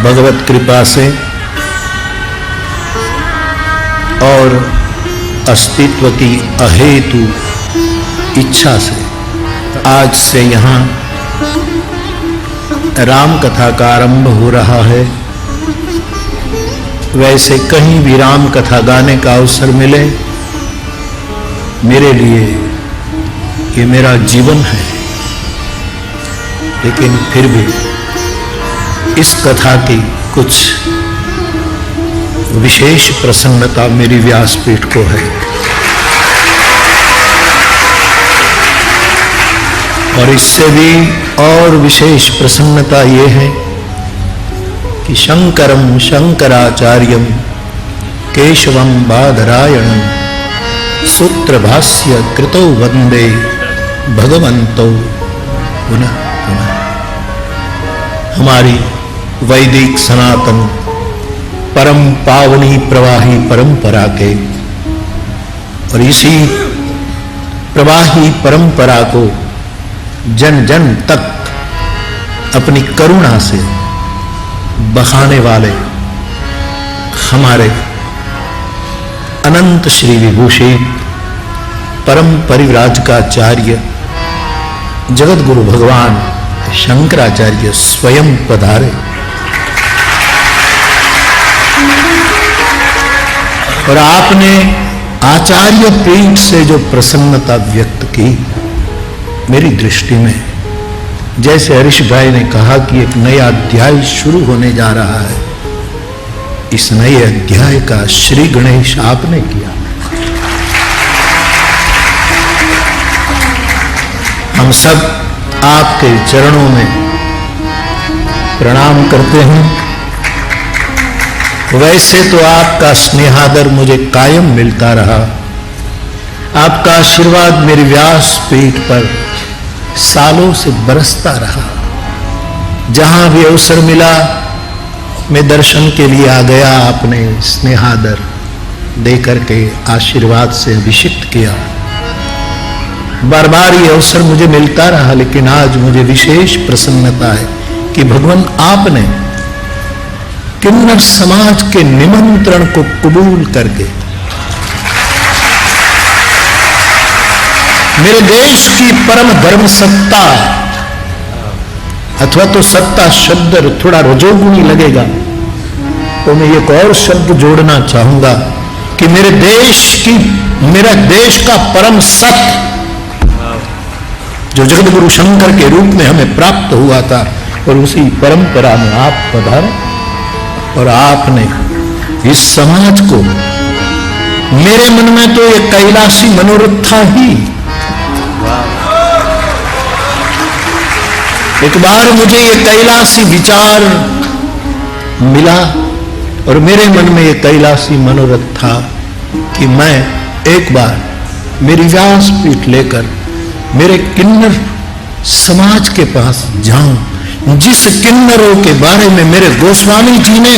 भगवत कृपा से और अस्तित्व की अहेतु इच्छा से आज से यहाँ राम कथा का आरंभ हो रहा है। वैसे कहीं भी राम कथा गाने का अवसर मिले, मेरे लिए ये मेरा जीवन है, लेकिन फिर भी इस कथा की कुछ विशेष प्रसन्नता मेरी व्यासपीठ को है। और इससे भी और विशेष प्रसन्नता ये है कि शंकरम शंकराचार्यम केशवम बादरायणम सूत्रभाष्य कृतो वंदे भगवंतो पुनः पुनः। हमारी वैदिक सनातन परम पावनी प्रवाही परंपरा के और इसी प्रवाही परंपरा को जन जन तक अपनी करुणा से बहाने वाले हमारे अनंत श्री विभूषित परम परिव्राजकाचार्य जगत गुरु भगवान शंकराचार्य स्वयं पधारे और आपने आचार्य पीठ से जो प्रसन्नता व्यक्त की, मेरी दृष्टि में जैसे हरीश भाई ने कहा कि एक नया अध्याय शुरू होने जा रहा है, इस नए अध्याय का श्री गणेश आपने किया। हम सब आपके चरणों में प्रणाम करते हैं। वैसे तो आपका स्नेहादर मुझे कायम मिलता रहा, आपका आशीर्वाद मेरी व्यास पीठ पर सालों से बरसता रहा। जहां भी अवसर मिला मैं दर्शन के लिए आ गया, आपने स्नेहादर देकर के आशीर्वाद से अभिषिक्त किया। बार बार ये अवसर मुझे मिलता रहा, लेकिन आज मुझे विशेष प्रसन्नता है कि भगवान आपने किन्नर समाज के निमंत्रण को कबूल करके मेरे देश की परम धर्म सत्ता, अथवा तो सत्ता शब्द थोड़ा रजोगुणी लगेगा, तो मैं एक और शब्द जोड़ना चाहूंगा कि मेरा देश का परम सत्य जो जगत गुरु शंकर के रूप में हमें प्राप्त हुआ था, और उसी परंपरा में आप पधारे और आपने इस समाज को, मेरे मन में तो ये कैलाशी मनोरथ था ही। एक बार मुझे ये कैलाशी विचार मिला और मेरे मन में ये कैलाशी मनोरथ था कि मैं एक बार मेरी व्यासपीठ लेकर मेरे किन्नर समाज के पास जाऊं, जिस किन्नरों के बारे में मेरे गोस्वामी जी ने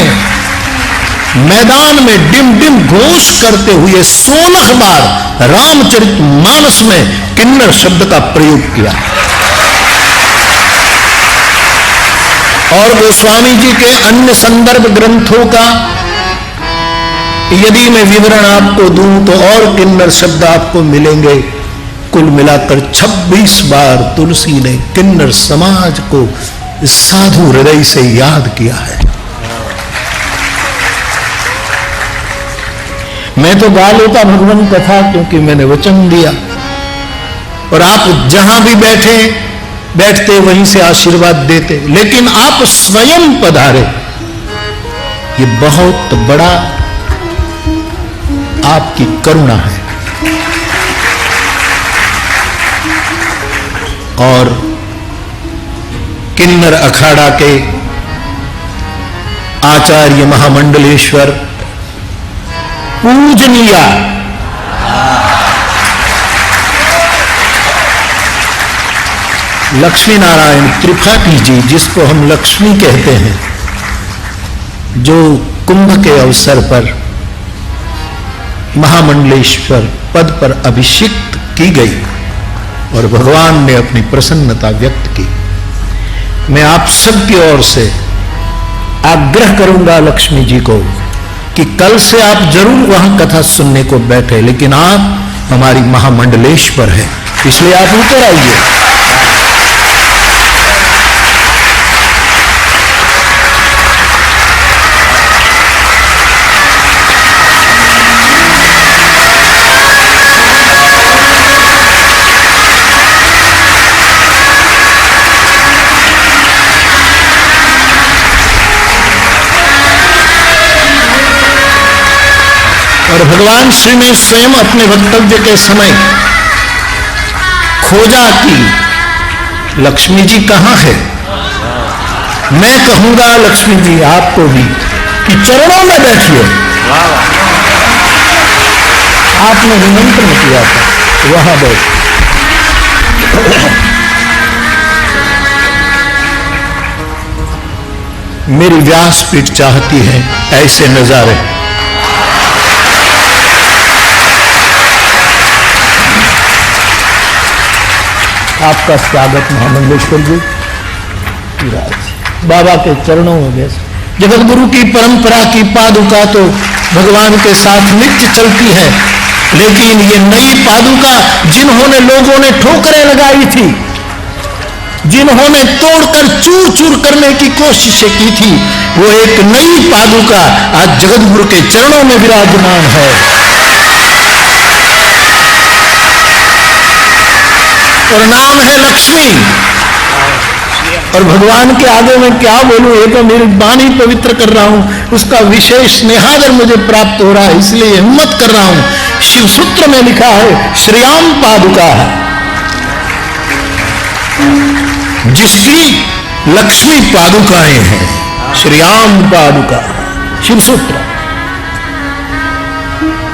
मैदान में डिम डिम घोष करते हुए 16 बार रामचरितमानस में किन्नर शब्द का प्रयोग किया। और गोस्वामी जी के अन्य संदर्भ ग्रंथों का यदि मैं विवरण आपको दूं तो और किन्नर शब्द आपको मिलेंगे। कुल मिलाकर 26 बार तुलसी ने किन्नर समाज को साधु हृदय से याद किया है। मैं तो गा लेता भगवान कथा, क्योंकि मैंने वचन दिया, और आप जहां भी बैठते वहीं से आशीर्वाद देते, लेकिन आप स्वयं पधारे। ये बहुत बड़ा आपकी करुणा है। और किन्नर अखाड़ा के आचार्य महामंडलेश्वर पूजनीय लक्ष्मी नारायण त्रिपाठी जी, जिसको हम लक्ष्मी कहते हैं, जो कुंभ के अवसर पर महामंडलेश्वर पद पर अभिषिक्त की गई और भगवान ने अपनी प्रसन्नता व्यक्त की। मैं आप सबकी ओर से आग्रह करूंगा लक्ष्मी जी को कि कल से आप जरूर वहां कथा सुनने को बैठे, लेकिन आप हमारी महामंडलेश्वर है, इसलिए आप ऊपर आइए। और भगवान श्री ने स्वयं अपने वक्तव्य के समय खोजा कि लक्ष्मी जी कहां है। मैं कहूंगा लक्ष्मी जी आपको भी कि चरणों में बैठिए। आपने निमंत्रण किया था, वहां बैठ। मेरी व्यासपीठ चाहती है ऐसे नजारे। आपका स्वागत महामंडलेश्वर जी। बाबा के चरणों में बैस। जगत गुरु की परंपरा की पादुका तो भगवान के साथ नित्य चलती है, लेकिन ये नई पादुका जिन्होंने लोगों ने ठोकरें लगाई थी, जिन्होंने तोड़कर चूर चूर करने की कोशिशें की थी, वो एक नई पादुका आज जगत गुरु के चरणों में विराजमान है। और नाम है लक्ष्मी। और भगवान के आगे मैं क्या बोलूं, ये तो मेरी वाणी पवित्र कर रहा हूं, उसका विशेष स्नेहादर मुझे प्राप्त हो रहा है, इसलिए हिम्मत कर रहा हूं। शिव सूत्र में लिखा है श्रीयाम पादुका है, जिसकी लक्ष्मी पादुकाएं हैं। श्रीयाम पादुका शिव सूत्र।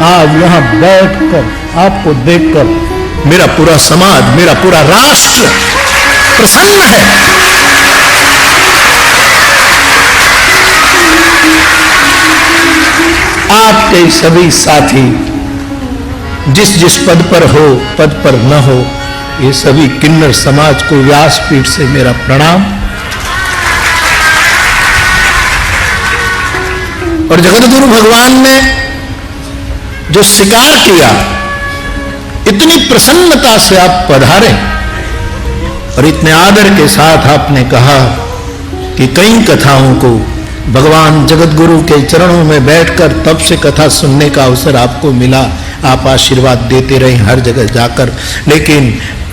आज यहां बैठकर आपको देखकर मेरा पूरा समाज, मेरा पूरा राष्ट्र प्रसन्न है। आपके सभी साथी जिस जिस पद पर हो, पद पर न हो, ये सभी किन्नर समाज को व्यासपीठ से मेरा प्रणाम। और जगतगुरु भगवान ने जो स्वीकार किया, इतनी प्रसन्नता से आप पधारे और इतने आदर के साथ आपने कहा कि कई कथाओं को भगवान जगतगुरु के चरणों में बैठकर तब से कथा सुनने का अवसर आपको मिला। आप आशीर्वाद देते रहे हर जगह जाकर, लेकिन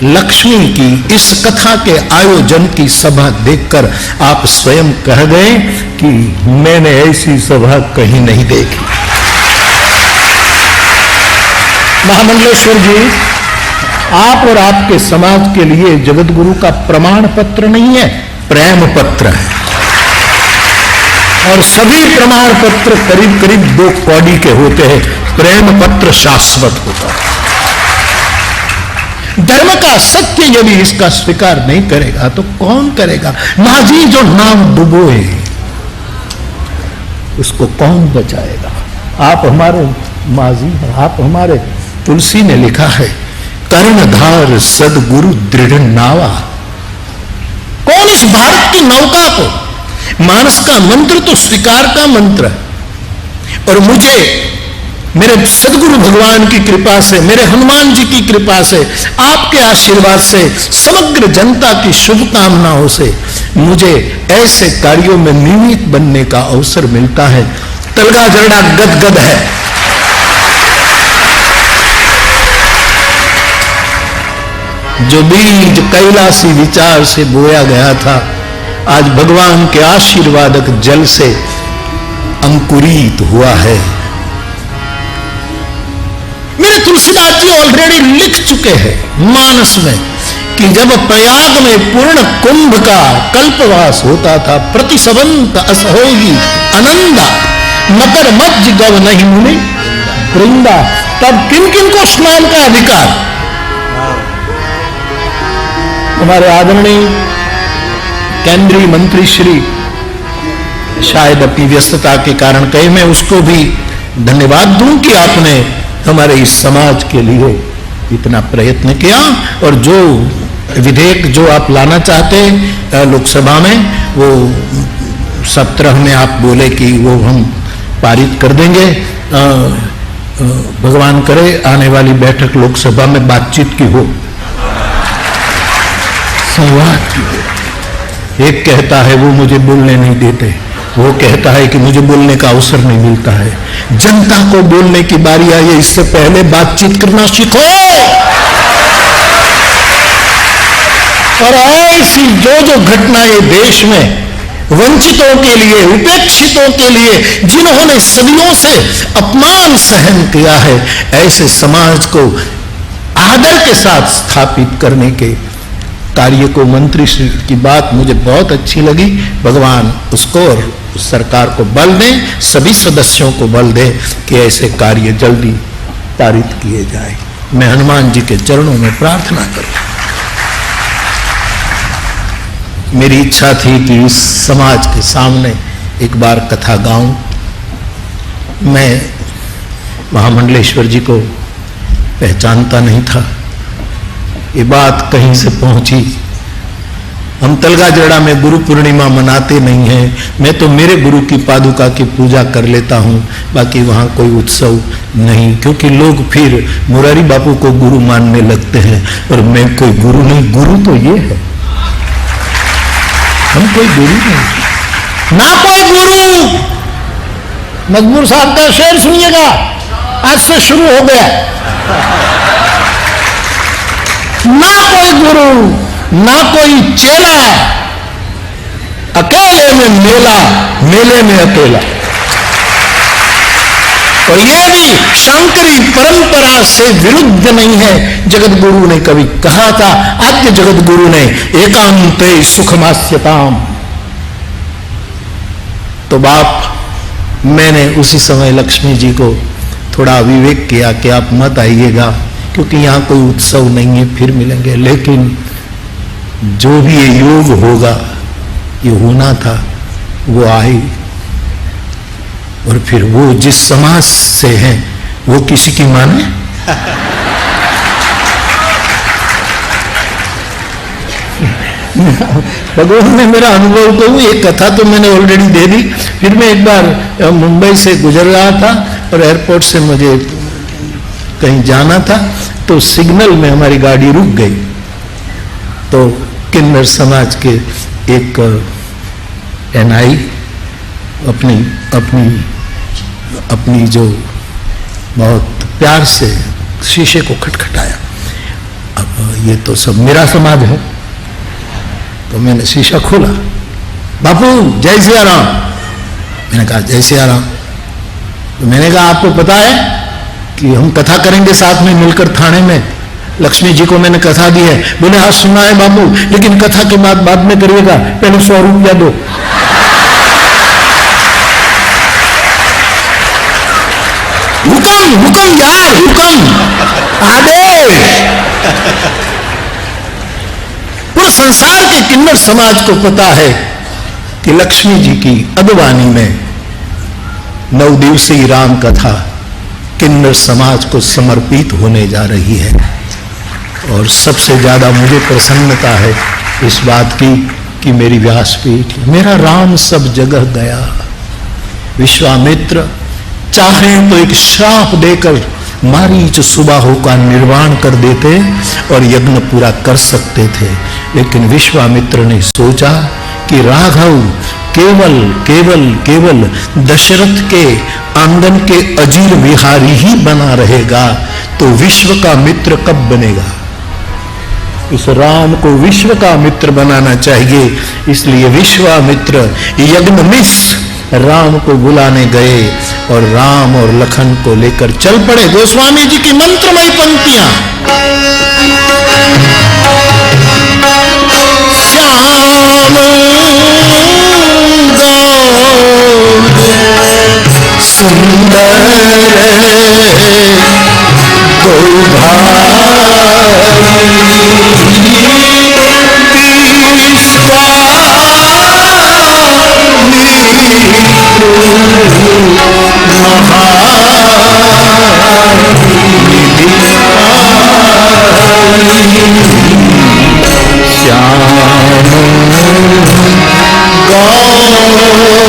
लक्ष्मी की इस कथा के आयोजन की सभा देखकर आप स्वयं कह गए कि मैंने ऐसी सभा कहीं नहीं देखी। महामंडलेश्वर जी, आप और आपके समाज के लिए जगतगुरु का प्रमाण पत्र नहीं है, प्रेम पत्र है। और सभी प्रमाण पत्र करीब करीब 2 कौड़ी के होते हैं, प्रेम पत्र शाश्वत होता है। धर्म का सत्य यदि इसका स्वीकार नहीं करेगा तो कौन करेगा। माझी जो नाम डुबोए उसको कौन बचाएगा। आप हमारे माझी हैं, आप हमारे। तुलसी ने लिखा है कर्णधार सदगुरु दृढ़ नावा। कौन इस भारत की नौका को, मानस का मंत्र तो स्वीकार का मंत्र है। और मुझे मेरे सदगुरु भगवान की कृपा से, मेरे हनुमान जी की कृपा से, आपके आशीर्वाद से, समग्र जनता की शुभकामनाओं से मुझे ऐसे कार्यों में निमित्त बनने का अवसर मिलता है। तलगा जरड़ा गदगद है। जो बीज कैलाशी विचार से बोया गया था, आज भगवान के आशीर्वादक जल से अंकुरित हुआ है। मेरे तुलसीदास जी ऑलरेडी लिख चुके हैं मानस में कि जब प्रयाग में पूर्ण कुंभ का कल्पवास होता था, प्रतिसवंत असहोगी आनंदा, मकर मध्य गव नहीं मुनि वृंदा, तब किन किन को स्नान का अधिकार। हमारे आदरणीय केंद्रीय मंत्री श्री शायद अपनी व्यस्तता के कारण कहे, मैं उसको भी धन्यवाद दूं कि आपने हमारे इस समाज के लिए इतना प्रयत्न किया। और जो विधेयक जो आप लाना चाहते हैं लोकसभा में, वो 17 में आप बोले कि वो हम पारित कर देंगे। भगवान करे आने वाली बैठक लोकसभा में बातचीत की हो, संवाद की हो। एक कहता है वो मुझे बोलने नहीं देते, वो कहता है कि मुझे बोलने का अवसर नहीं मिलता है। जनता को बोलने की बारी आई है, इससे पहले बातचीत करना सीखो। और ऐसी जो घटनाएं देश में वंचितों के लिए, उपेक्षितों के लिए, जिन्होंने सदियों से अपमान सहन किया है, ऐसे समाज को आदर के साथ स्थापित करने के कार्य को मंत्री श्री की बात मुझे बहुत अच्छी लगी। भगवान उसको और उस सरकार को बल दें, सभी सदस्यों को बल दें कि ऐसे कार्य जल्दी पारित किए जाए। मैं हनुमान जी के चरणों में प्रार्थना करूं। मेरी इच्छा थी कि इस समाज के सामने एक बार कथा गाऊं। मैं महामंडलेश्वर जी को पहचानता नहीं था, ये बात कहीं से पहुंची। हम तलगा जड़ा में गुरु पूर्णिमा मनाते नहीं हैं, मैं तो मेरे गुरु की पादुका की पूजा कर लेता हूं, बाकी वहां कोई उत्सव नहीं, क्योंकि लोग फिर मुरारी बापू को गुरु मानने लगते हैं और मैं कोई गुरु नहीं। गुरु तो ये है, हम कोई गुरु नहीं, ना कोई गुरु। मजबूर साहब का शेर सुनिएगा, आज से शुरू हो गया। ना कोई गुरु ना कोई चेला, अकेले में मेला, मेले में अकेला। और यह भी शांकरी परंपरा से विरुद्ध नहीं है। जगत गुरु ने कभी कहा था, आद्य जगत गुरु ने, एकांते सुखमास्यताम। तो बाप, मैंने उसी समय लक्ष्मी जी को थोड़ा विवेक किया कि आप मत आइएगा, क्योंकि यहां कोई उत्सव नहीं है, फिर मिलेंगे। लेकिन जो भी ये योग होगा, ये होना था, वो आई। और फिर वो जिस समाज से हैं, वो किसी की माने? भगवान ने मेरा अनुभव कहूं, एक कथा तो मैंने ऑलरेडी दे दी। फिर मैं एक बार मुंबई से गुजर रहा था और एयरपोर्ट से मुझे कहीं जाना था, तो सिग्नल में हमारी गाड़ी रुक गई। तो किन्नर समाज के एक एनआई अपनी जो बहुत प्यार से शीशे को खटखटाया। अब ये तो सब मेरा समाज है, तो मैंने शीशा खोला। बापू जय सिया राम। मैंने कहा जय सिया राम। तो मैंने कहा आपको पता है कि हम कथा करेंगे साथ में मिलकर थाने में, लक्ष्मी जी को मैंने कथा दी है। बोले हाँ सुना है बाबू, लेकिन कथा के बाद में करिएगा, पहले 100 रुपया दो। हुक्म यार, हुक्म, आदेश। पूरे संसार के किन्नर समाज को पता है कि लक्ष्मी जी की अगवानी में 9 दिवसीय राम कथा किन्नर समाज को समर्पित होने जा रही है। और सबसे ज्यादा मुझे प्रसन्नता है इस बात की कि मेरी व्यासपीठ, मेरा राम सब जगह गया। विश्वामित्र चाहे तो एक श्राप देकर मारीच सुबाहु का निर्वाण कर देते और यज्ञ पूरा कर सकते थे, लेकिन विश्वामित्र ने सोचा कि राघव केवल दशरथ के आंगन के अजीर विहारी ही बना रहेगा, तो विश्व का मित्र कब बनेगा? इस राम को विश्व का मित्र बनाना चाहिए। इसलिए विश्वामित्र यज्ञमिस राम को बुलाने गए और राम और लखन को लेकर चल पड़े। गोस्वामी जी की मंत्रमयी पंक्तियां, श्याम सुंदर श्याम गौ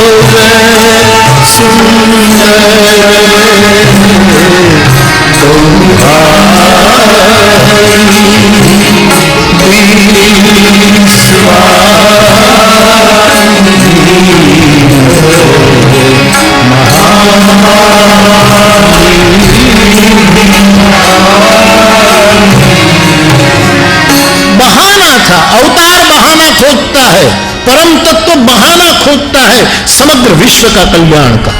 था। अवतार बहाना खोजता है, परम तत्व बहाना खोजता है समग्र विश्व का कल्याण का।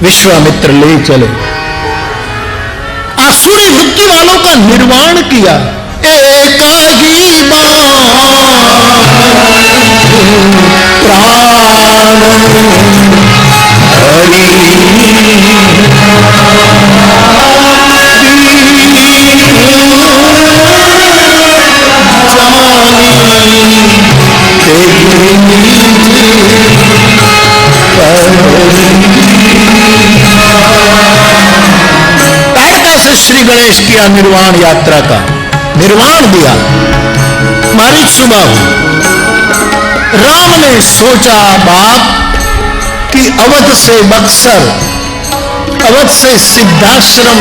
विश्वामित्र ले चले, आसुरी वृत्ति वालों का निर्वाण किया। एकागी से श्री गणेश किया निर्वाण यात्रा का, निर्वाण दिया। मारीच सुबह राम ने सोचा बाप कि अवध से बक्सर, अवध से सिद्धाश्रम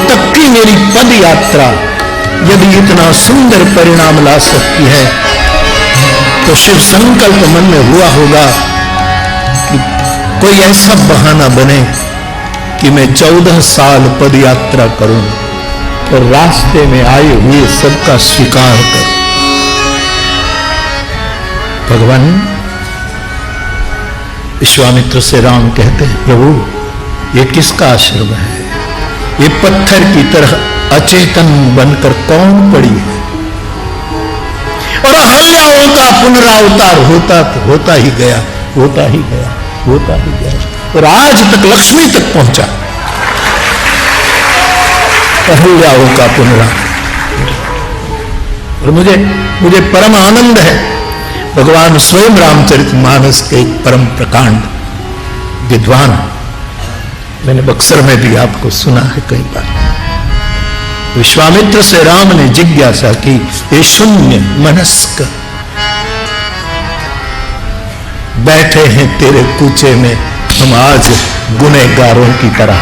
तक की मेरी पद यात्रा यदि इतना सुंदर परिणाम ला सकती है तो शिव संकल्प मन में हुआ होगा कि कोई ऐसा बहाना बने कि मैं 14 साल पद यात्रा करूं और रास्ते में आए हुए सबका स्वीकार करूं। भगवान विश्वामित्र से राम कहते हैं, प्रभु ये किसका आश्रम है? ये पत्थर की तरह अचेतन बनकर कौन पड़ी है? और अहल्याओं का पुनरावतार होता ही गया, होता ही गया, होता ही गया, और आज तक लक्ष्मी तक पहुंचा। अहल्याओं का पुनरावतार। और मुझे परम आनंद है, भगवान स्वयं रामचरितमानस के एक परम प्रकांड विद्वान, मैंने बक्सर में भी आपको सुना है कई बार। विश्वामित्र से राम ने जिज्ञासा की, ये शून्य मनस्क बैठे हैं तेरे कूचे में, हम आज गुनहगारों की तरह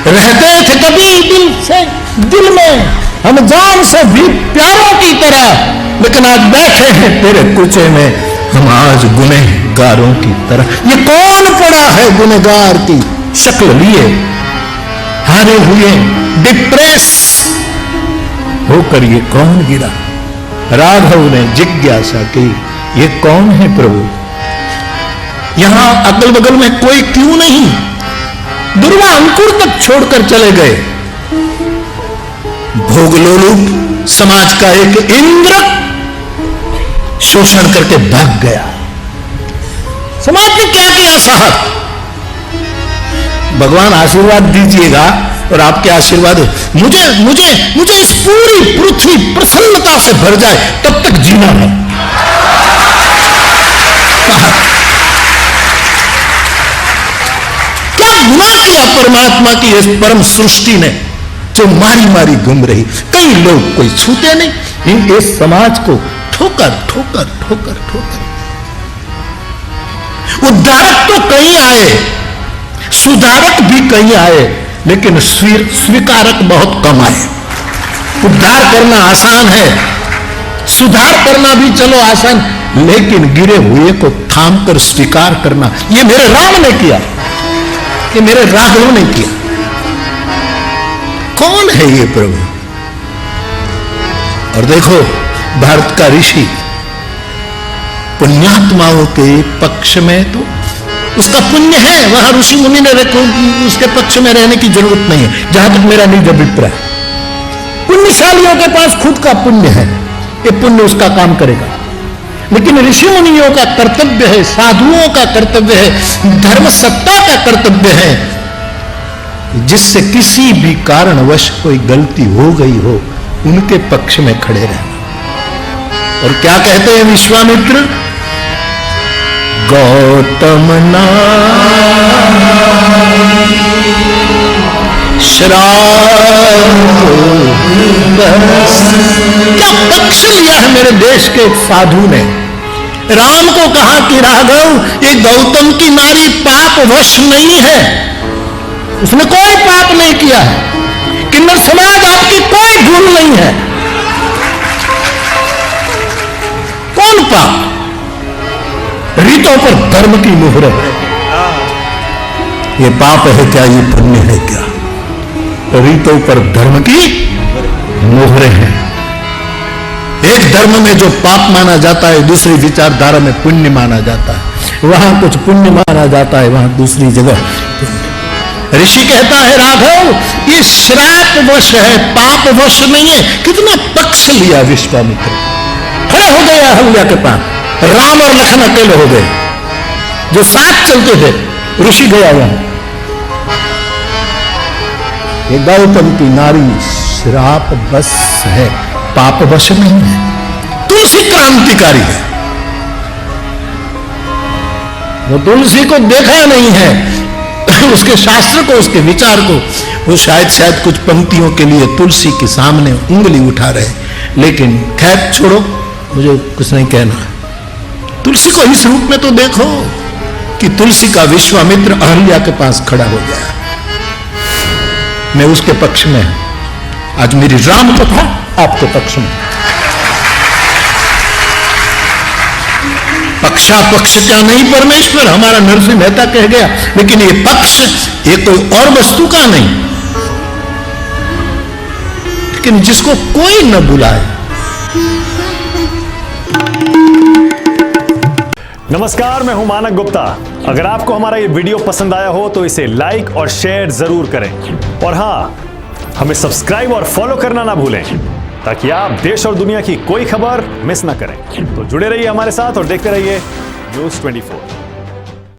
रहते थे कभी दिल में हम जान से भी प्यारों की तरह, लेकिन आज बैठे हैं तेरे कूचे में, हम आज गुनहगारों की तरह। ये कौन पड़ा है गुनहगार की शक्ल लिए, हारे हुए डिप्रेस होकर ये कौन गिरा? राघव ने जिज्ञासा की, ये कौन है प्रभु? यहां अगल बगल में कोई क्यों नहीं? दुर्वा अंकुर तक छोड़कर चले गए। भोगलोलुप समाज का एक इंद्र शोषण करके भाग गया। समाज ने क्या किया साहब? भगवान आशीर्वाद दीजिएगा और आपके आशीर्वाद मुझे इस पूरी पृथ्वी प्रसन्नता से भर जाए तब तक जीना है। क्या गुनाह किया परमात्मा की इस परम सृष्टि ने जो मारी मारी घूम रही? कई लोग कोई छूते नहीं, इस समाज को ठोकर ठोकर ठोकर ठोकर। उद्धारक तो कई आए, सुधारक भी कई आए, लेकिन स्वीकारक बहुत कम आए। उद्धार करना आसान है, सुधार करना भी चलो आसान, लेकिन गिरे हुए को थाम कर स्वीकार करना, ये मेरे राम ने किया, ये मेरे राघव ने किया। कौन है ये प्रभु? और देखो भारत का ऋषि पुण्यात्माओं के पक्ष में तो उसका पुण्य है, वहां ऋषि मुनि ने उसके पक्ष में रहने की जरूरत नहीं है, जहां तक मेरा निज अभिप्राय। पुण्यशालियों के पास खुद का पुण्य है, ये पुण्य उसका काम करेगा, लेकिन ऋषि मुनियों का कर्तव्य है, साधुओं का कर्तव्य है, धर्म सत्ता का कर्तव्य है, जिससे किसी भी कारणवश कोई गलती हो गई हो उनके पक्ष में खड़े रहना। और क्या कहते हैं विश्वामित्र? गौतम क्या पक्ष लिया है मेरे देश के एक साधु ने? राम को कहा कि राघव ये गौतम की नारी पाप वश नहीं है, उसने कोई पाप नहीं किया है, किन्नर समाज आपकी कोई भूल नहीं है। कौन पाप? रीतों पर धर्म की मोहर है। ये पाप है क्या? ये पुण्य है क्या? रीतों पर धर्म की मोहर दोहरे हैं। एक धर्म में जो पाप माना जाता है, दूसरी विचारधारा में पुण्य माना जाता है। वहां कुछ पुण्य माना जाता है, वहां दूसरी जगह पुण्य। ऋषि कहता है राघव ये श्राप वश है, पाप वश नहीं है। कितना पक्ष लिया विश्वामित्र, खड़े हो गए अहल्या के पास। राम और लखन अकेले हो गए, जो साथ चलते थे। ऋषि गया वहां, ये गौतम की नारी श्राप बस है, पाप वश नहीं है। तुलसी क्रांतिकारी है, वो तुलसी को देखा नहीं है, उसके शास्त्र को, उसके विचार को। वो शायद कुछ पंक्तियों के लिए तुलसी के सामने उंगली उठा रहे। लेकिन खैर छोड़ो, मुझे कुछ नहीं कहना। तुलसी को इस रूप में तो देखो कि तुलसी का विश्वामित्र अहल्या के पास खड़ा हो गया। मैं उसके पक्ष में, आज मेरी राम कथा आपके पक्ष में। पक्षा पक्ष क्या नहीं परमेश्वर, हमारा नरसिंह मेहता कह गया। लेकिन ये पक्ष ये कोई और वस्तु का नहीं, लेकिन जिसको कोई न बुलाए। नमस्कार, मैं हूं मानक गुप्ता। अगर आपको हमारा ये वीडियो पसंद आया हो तो इसे लाइक और शेयर जरूर करें। और हां, हमें सब्सक्राइब और फॉलो करना ना भूलें, ताकि आप देश और दुनिया की कोई खबर मिस ना करें। तो जुड़े रहिए हमारे साथ और देखते रहिए News 24।